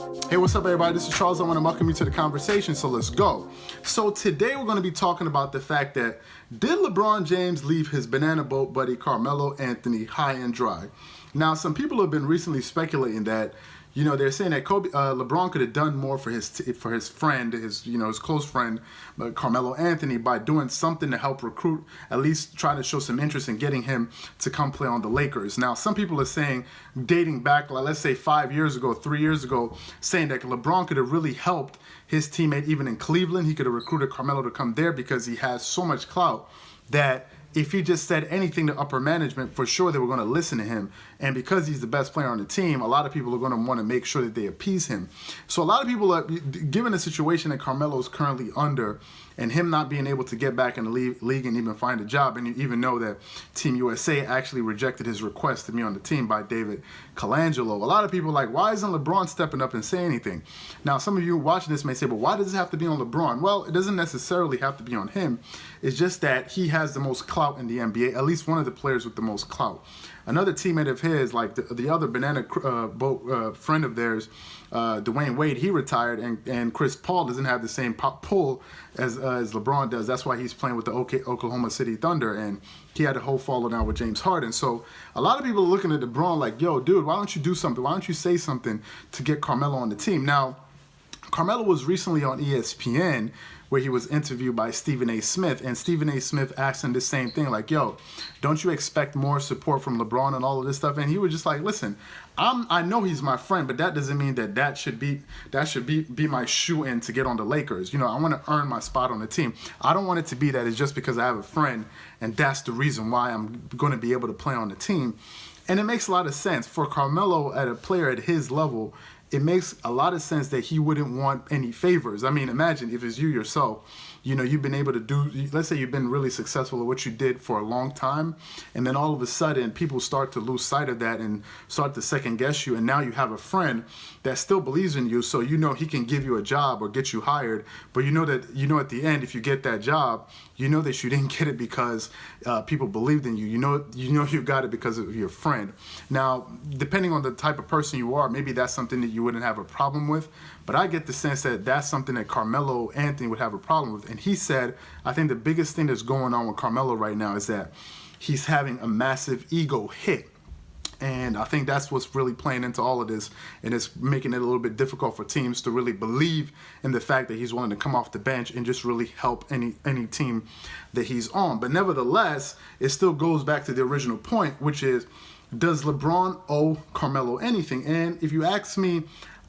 Hey, what's up, everybody? This is Charles. I want to welcome you to the conversation, so let's go. So today we're going to be talking about the fact that did LeBron James leave his banana boat buddy Carmelo Anthony high and dry? Now, some people have been recently speculating that, you know, they're saying that LeBron could have done more for his friend, his close friend, Carmelo Anthony, by doing something to help recruit, at least try to show some interest in getting him to come play on the Lakers. Now, some people are saying, dating back, like, let's say 5 years ago, 3 years ago, saying that LeBron could have really helped his teammate even in Cleveland. He could have recruited Carmelo to come there because he has so much clout that if he just said anything to upper management, for sure they were going to listen to him. And because he's the best player on the team, a lot of people are going to want to make sure that they appease him. So a lot of people are, given the situation that Carmelo is currently under, and him not being able to get back in the league and even find a job, and you even know that Team USA actually rejected his request to be on the team by David Colangelo. A lot of people are like, why isn't LeBron stepping up and saying anything? Now, some of you watching this may say, but why does it have to be on LeBron? Well, it doesn't necessarily have to be on him. It's just that he has the most clout in the NBA, at least one of the players with the most clout. Another teammate of his, like the other banana boat friend of theirs, Dwayne Wade, he retired, and Chris Paul doesn't have the same pull as LeBron does. That's why he's playing with the Oklahoma City Thunder, and he had a whole fallout now with James Harden. So a lot of people are looking at LeBron like, yo, dude, why don't you do something? Why don't you say something to get Carmelo on the team? Now, Carmelo was recently on ESPN where he was interviewed by Stephen A. Smith, and Stephen A. Smith asked him the same thing, like, yo, don't you expect more support from LeBron and all of this stuff? And he was just like, listen, I know he's my friend, but that doesn't mean that should be my shoe-in to get on the Lakers. You know, I want to earn my spot on the team. I don't want it to be that it's just because I have a friend and that's the reason why I'm going to be able to play on the team. And it makes a lot of sense. For Carmelo, at a player at his level, it makes a lot of sense that he wouldn't want any favors. I mean, imagine if it's you yourself, you know, you've been able to do, let's say you've been really successful at what you did for a long time, and then all of a sudden people start to lose sight of that and start to second guess you, and now you have a friend that still believes in you, so you know he can give you a job or get you hired, but you know at the end, if you get that job, you know that you didn't get it because people believed in you. You know you got it because of your friend. Now, depending on the type of person you are, maybe that's something that you wouldn't have a problem with. But I get the sense that that's something that Carmelo Anthony would have a problem with. And he said, I think the biggest thing that's going on with Carmelo right now is that he's having a massive ego hit. And I think that's what's really playing into all of this, and it's making it a little bit difficult for teams to really believe in the fact that he's willing to come off the bench and just really help any team that he's on. But nevertheless, it still goes back to the original point, which is, does LeBron owe Carmelo anything? And if you ask me,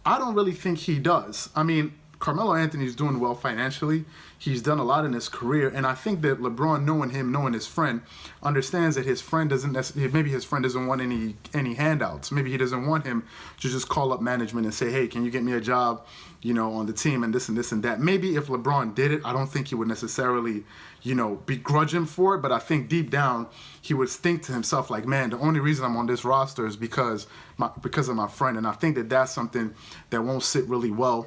I don't really think he does. I mean, Carmelo Anthony's doing well financially. He's done a lot in his career, and I think that LeBron, knowing his friend, understands that his friend doesn't necessarily, maybe his friend doesn't want any handouts. Maybe he doesn't want him to just call up management and say, hey, can you get me a job, you know, on the team and this and this and that. Maybe if LeBron did it, I don't think he would necessarily, you know, begrudge him for it, but I think deep down he would think to himself like, man, the only reason I'm on this roster is because of my friend, and I think that that's something that won't sit really well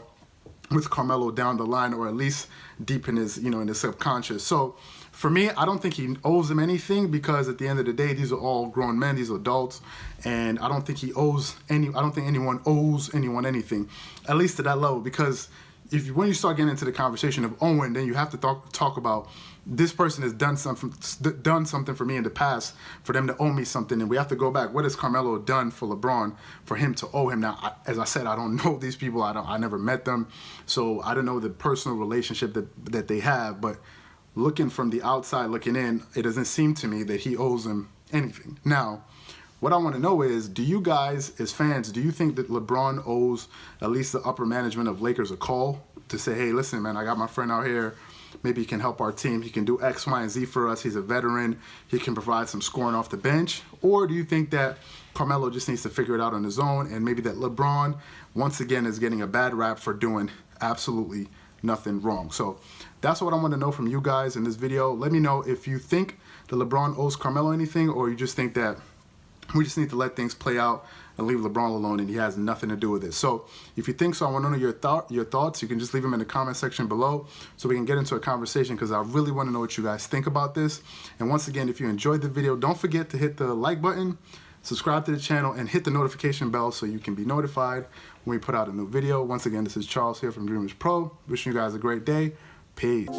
with Carmelo down the line, or at least deep in his, in his subconscious. So for me, I don't think he owes him anything, because at the end of the day, these are all grown men, these are adults, and I don't think anyone owes anyone anything, at least to that level, because when you start getting into the conversation of owing, then you have to talk about this person has done something for me in the past for them to owe me something, and we have to go back. What has Carmelo done for LeBron for him to owe him? Now, as I said, I don't know these people. I never met them, so I don't know the personal relationship that they have. But looking from the outside, looking in, it doesn't seem to me that he owes him anything. Now, what I want to know is, do you guys, as fans, do you think that LeBron owes at least the upper management of Lakers a call to say, hey, listen, man, I got my friend out here. Maybe he can help our team. He can do X, Y, and Z for us. He's a veteran. He can provide some scoring off the bench. Or do you think that Carmelo just needs to figure it out on his own, and maybe that LeBron, once again, is getting a bad rap for doing absolutely nothing wrong? So that's what I want to know from you guys in this video. Let me know if you think that LeBron owes Carmelo anything, or you just think that we just need to let things play out and leave LeBron alone and he has nothing to do with it. So if you think so, I want to know your thoughts. You can just leave them in the comment section below so we can get into a conversation, because I really want to know what you guys think about this. And once again, if you enjoyed the video, don't forget to hit the like button, subscribe to the channel, and hit the notification bell so you can be notified when we put out a new video. Once again, this is Charles here from DreamersPro. Wishing you guys a great day. Peace.